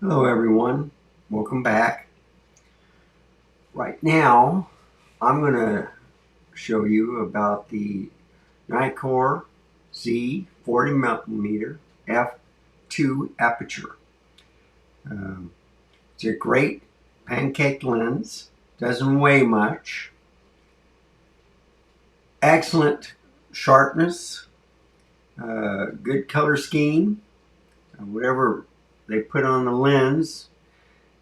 Hello everyone, welcome back. Right now I'm going to show you about the decor Z 40mm f2 aperture. Um, it's a great pancake lens, doesn't weigh much, excellent sharpness, good color scheme. Whatever they put on the lens,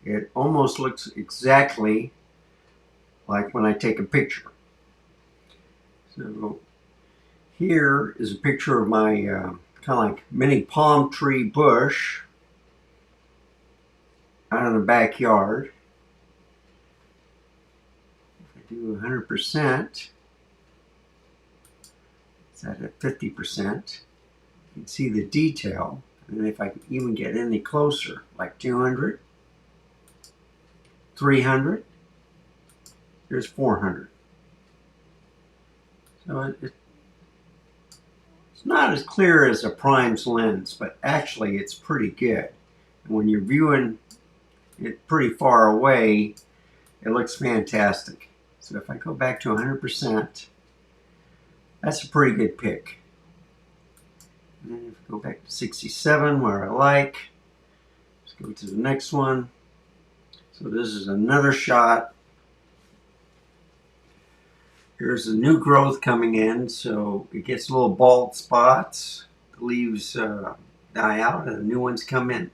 it almost looks exactly like when I take a picture. So here is a picture of my kind of like mini palm tree bush out in the backyard. If I do 100%, it's at 50%. You can see the detail. And if I can even get any closer, like 200, 300, here's 400. So it's not as clear as a prime's lens, but actually it's pretty good. And when you're viewing it pretty far away, it looks fantastic. So if I go back to 100%, that's a pretty good pick. And then if I go back to 67, where I like, let's go to the next one. So this is another shot. Here's the new growth coming in, so it gets little bald spots. The leaves die out and the new ones come in.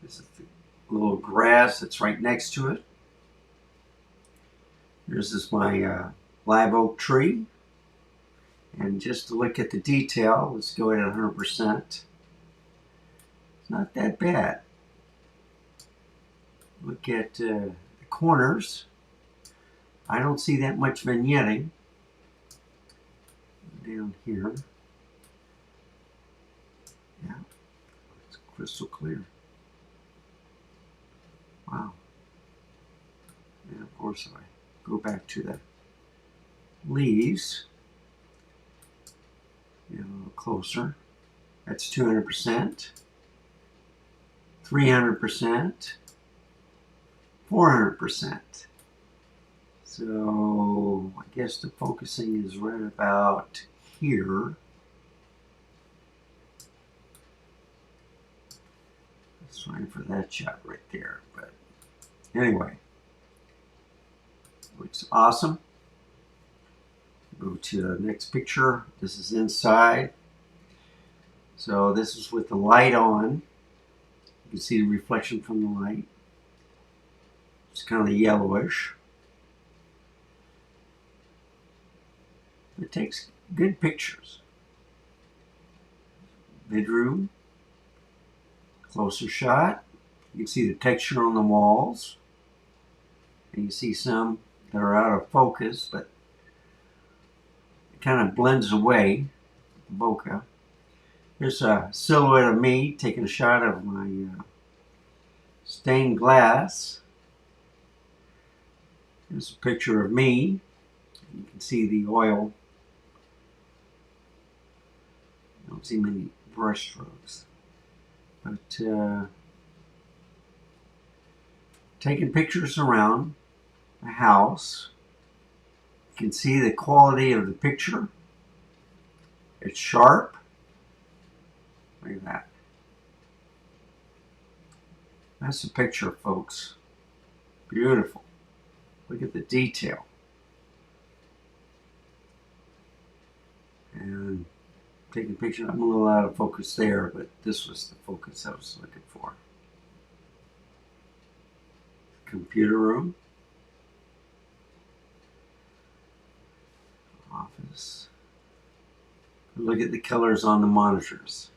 This is the little grass that's right next to it. This my live oak tree. And just to look at the detail, let's go at 100%. It's not that bad. Look at the corners. I don't see that much vignetting down here. Yeah, it's crystal clear. Wow. And of course, if I go back to the leaves, get a little closer. That's 200%, 300%, 400%. So I guess the focusing is right about here. Let's try for that shot right there. But anyway, looks awesome. Go to the next picture. This is inside. So this is with the light on. You can see the reflection from the light. It's kind of yellowish. It takes good pictures. Bedroom. Closer shot. You can see the texture on the walls. And you see some that are out of focus, but it kind of blends away, the bokeh. Here's a silhouette of me taking a shot of my stained glass. Here's a picture of me. You can see the oil. I don't see many brush strokes. But taking pictures around the house. You can see the quality of the picture. It's sharp. Look at that. That's the picture, folks. Beautiful. Look at the detail. And taking pictures, I'm a little out of focus there, but this was the focus I was looking for. Computer room. Office. Look at the colors on the monitors.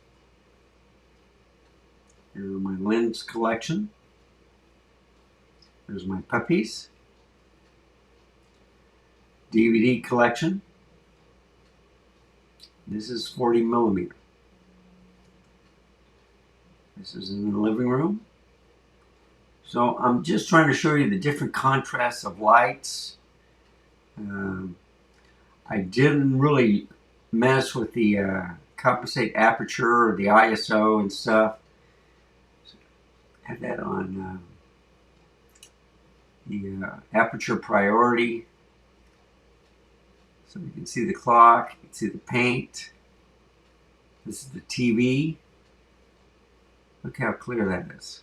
Here are my lens collection. There's my puppies. DVD collection. This is 40mm. This is in the living room. So I'm just trying to show you the different contrasts of lights. I didn't really mess with the compensate aperture or the ISO and stuff. have that on the aperture priority. So you can see the clock, you can see the paint. This is the TV. Look how clear that is.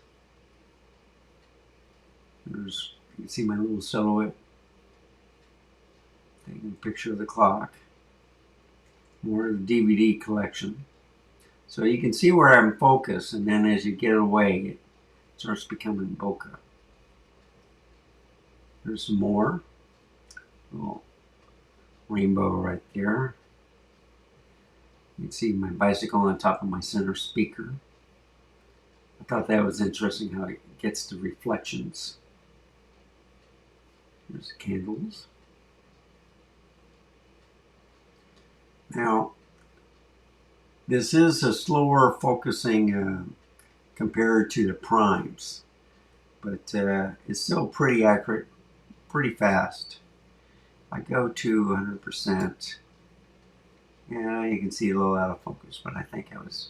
You can see my little silhouette taking a picture of the clock. More of the DVD collection. So you can see where I'm focused, and then as you get away, it starts becoming bokeh. There's some more. Little rainbow right there. You can see my bicycle on top of my center speaker. I thought that was interesting how it gets the reflections. There's the candles. Now, this is a slower focusing compared to the primes, but it's still pretty accurate, pretty fast. I go to 100%. Yeah, you can see a little out of focus, but I think I was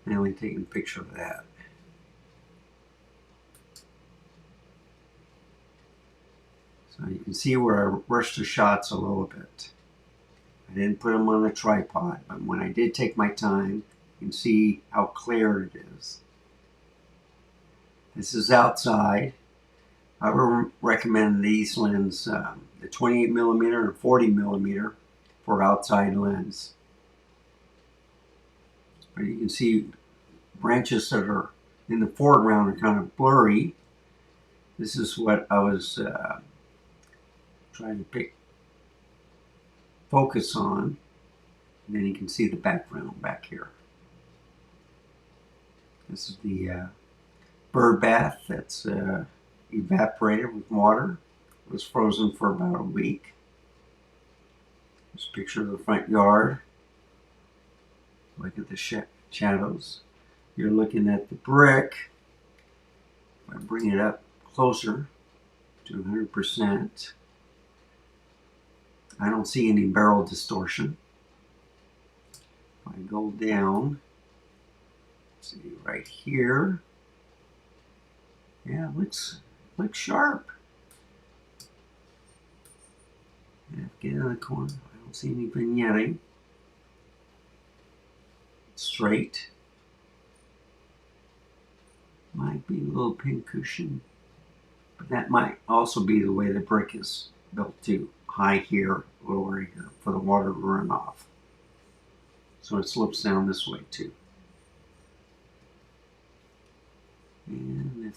mainly taking a picture of that. So you can see where I rushed the shots a little bit. I didn't put them on a tripod, but when I did take my time, you can see how clear it is. This is outside. I would recommend these lenses, the 28mm and 40mm for outside lens. But you can see branches that are in the foreground are kind of blurry. This is what I was trying to focus on. And then you can see the background back here. This is the bird bath that's evaporated with water. It was frozen for about a week. This picture of the front yard. Look at the shadows. You're looking at the brick. If I bring it up closer to 100%, I don't see any barrel distortion. If I go down, see right here, yeah, it looks sharp. Yeah, get in the corner. I don't see any vignetting. Straight. Might be a little pin cushion, but that might also be the way the brick is built too. High here, lower here for the water to run off. So it slopes down this way too. And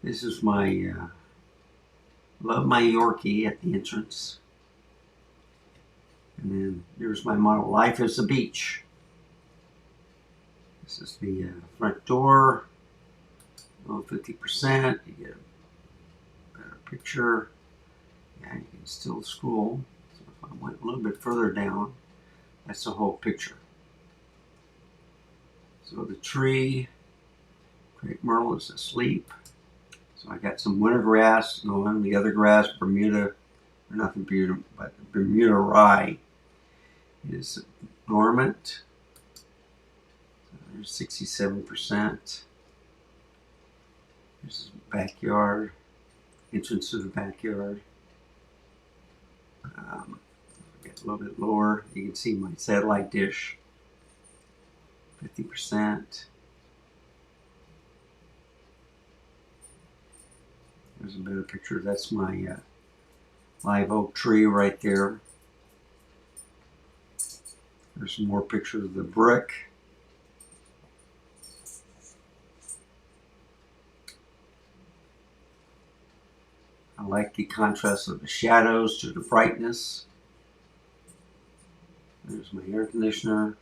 this is my, love my Yorkie at the entrance. And then there's my motto, life is the beach. This is the front door, 50%, you get a better picture. Yeah, you can still scroll. So if I went a little bit further down, that's the whole picture. So the tree, crepe myrtle is asleep. So I got some winter grass going. The other grass, Bermuda, or not Bermuda, but Bermuda rye is dormant. So there's 67%. This is the backyard, entrance to the backyard. Get a little bit lower, you can see my satellite dish, 50%. There's a better picture. That's my live oak tree right there. There's some more pictures of the brick. I like the contrast of the shadows to the brightness. There's my air conditioner.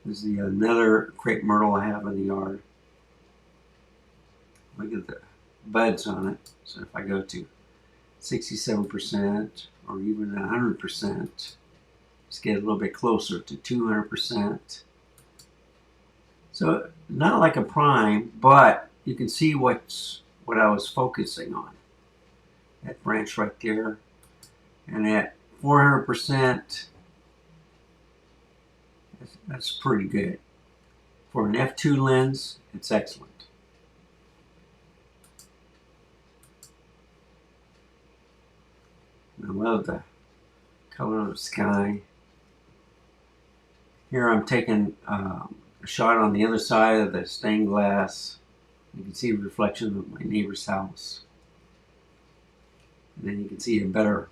This is another crepe myrtle I have in the yard. Look at the buds on it. So if I go to 67% or even 100%, let's get a little bit closer to 200%. So not like a prime, but you can see what I was focusing on. That branch right there, and at 400%, that's pretty good. For an f2 lens, it's excellent. I love the color of the sky. Here I'm taking a shot on the other side of the stained glass. You can see a reflection of my neighbor's house. And then you can see a better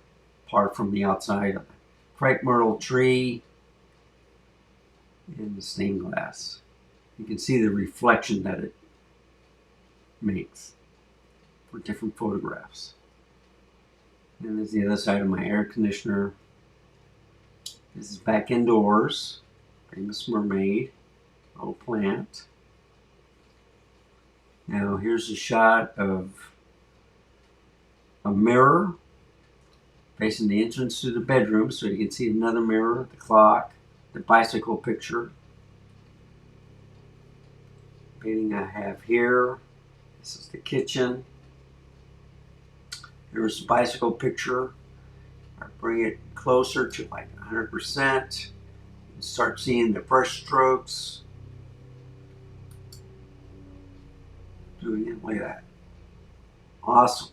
part from the outside of the crepe myrtle tree and the stained glass. You can see the reflection that it makes for different photographs. And there's the other side of my air conditioner. This is back indoors. Famous mermaid, little plant. Now here's a shot of a mirror facing the entrance to the bedroom, so you can see another mirror, the clock, the bicycle picture. Painting I have here. This is the kitchen. Here's the bicycle picture. I bring it closer to like 100%. Start seeing the brush strokes. Doing it like that. Awesome.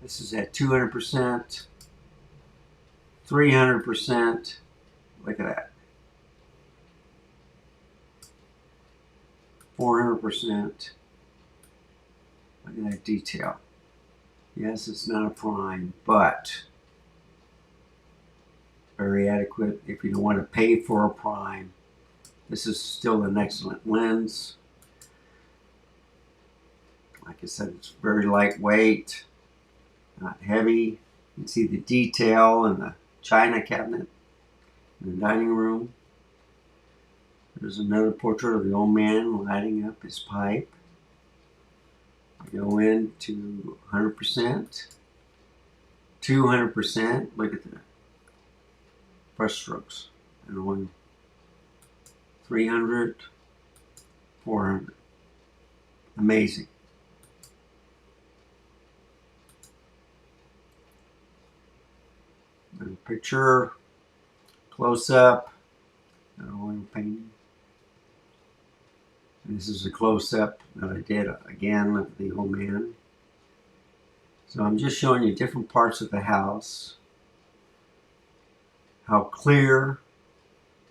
This is at 200%, 300%. Look at that. 400%. Look at that detail. Yes, it's not a prime, but very adequate if you don't want to pay for a prime. This is still an excellent lens. Like I said, it's very lightweight, not heavy. You can see the detail in the china cabinet in the dining room. There's another portrait of the old man lighting up his pipe. I go into 100%, 200%. Look at the brush strokes. And one 300, 400. Amazing. Another picture, close up, an oil painting. And this is a close up that I did again of the old man. So I'm just showing you different parts of the house, how clear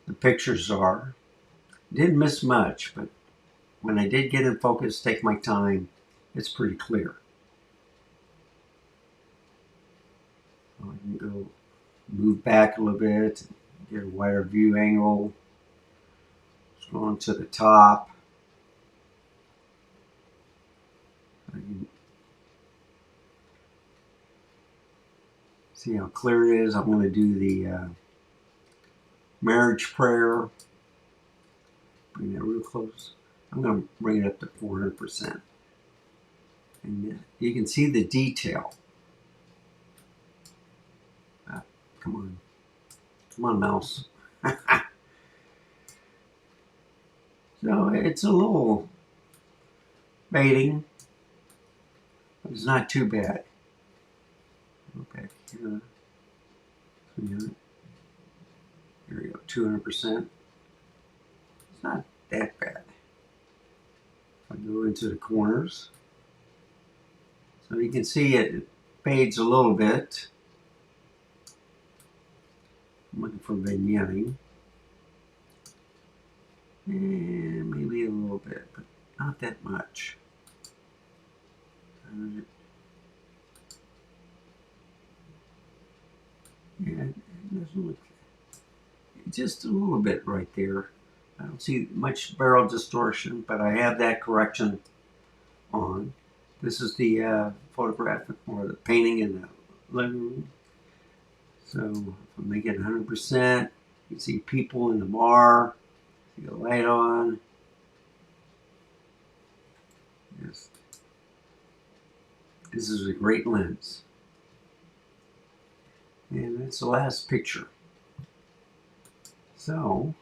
the pictures are. Didn't miss much, but when I did get in focus, take my time, it's pretty clear. So I can go move back a little bit, get a wider view angle. Just going to the top. See how clear it is. I'm going to do the marriage prayer. Bring that real close. I'm going to bring it up to 400%. And you can see the detail. Come on. Come on, mouse. So it's a little fading, but it's not too bad. Go back here. 300. Here we go, 200%. It's not that bad. If I go into the corners, so you can see it fades a little bit. I'm looking for vignetting. And maybe a little bit, but not that much. Yeah, it doesn't look, just a little bit right there. I don't see much barrel distortion, but I have that correction on. This is the photograph or the painting in the living room. So if I make it 100%, you can see people in the bar, see the light on. Yes. This is a great lens. And that's the last picture. So,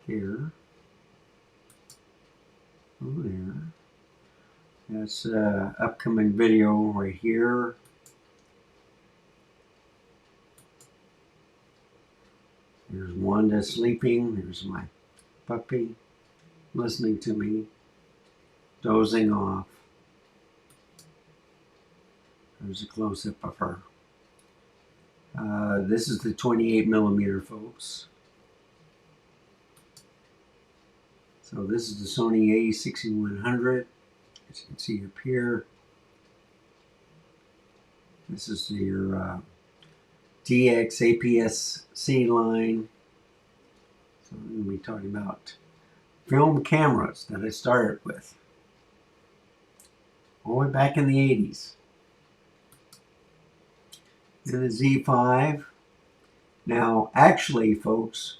here, over there, that's an upcoming video right here. There's Wanda sleeping. There's my puppy listening to me, dozing off. There's a close-up of her. This is the 28mm, folks. So this is the Sony A6100, as you can see up here. This is your DX APS-C line. So I'm going to be talking about film cameras that I started with all the way back in the 80s. And the Z5. Now, actually, folks,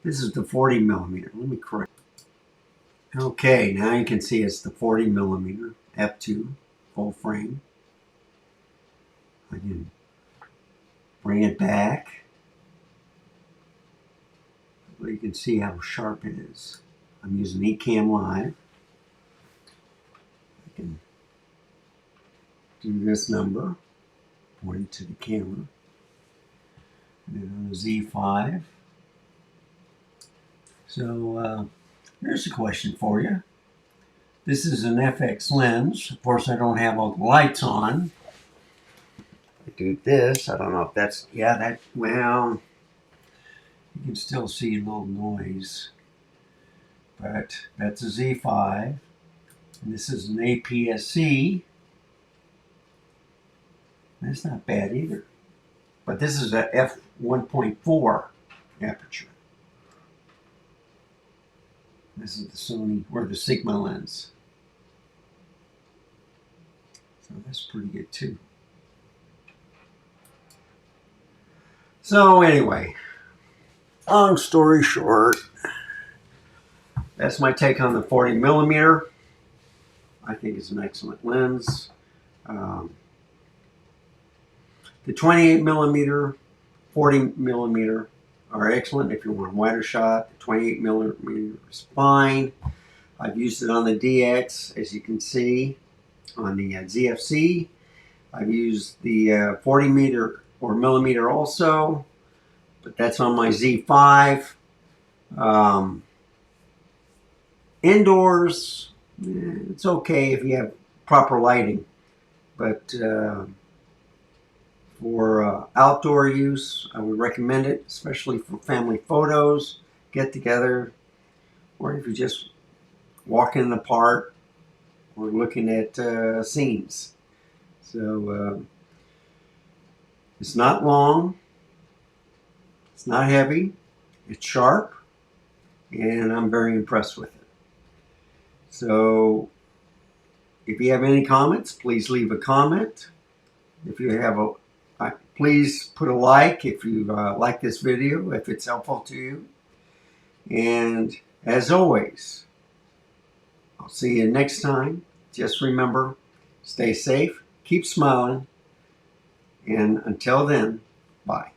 this is the 40mm. Let me correct. Okay, now you can see it's the 40mm f2 full frame. I can bring it back. You can see how sharp it is. I'm using Ecamm Live. I can do this number, point it to the camera. And then on the Z5. So here's a question for you. This is an FX lens. Of course, I don't have all the lights on. I do this. I don't know if that's, yeah, that, well, you can still see a little noise. But that's a Z5. And this is an APS-C. That's not bad either. But this is a f1.4 aperture. This is the Sony, or the Sigma lens. So that's pretty good too. So anyway, long story short, that's my take on the 40mm. I think it's an excellent lens. The 28mm, 40mm are excellent if you want a wider shot. The 28mm is fine. I've used it on the DX, as you can see, on the ZFC. I've used the 40mm or millimeter also, but that's on my Z5. Indoors, it's okay if you have proper lighting, but for outdoor use, I would recommend it, especially for family photos, get together, or if you're just walking in the park or looking at scenes. So it's not long, it's not heavy, it's sharp, and I'm very impressed with it. So if you have any comments, please leave a comment. If you have a please put a like if you like this video, if it's helpful to you. And as always, I'll see you next time. Just remember, stay safe, keep smiling, and until then, bye.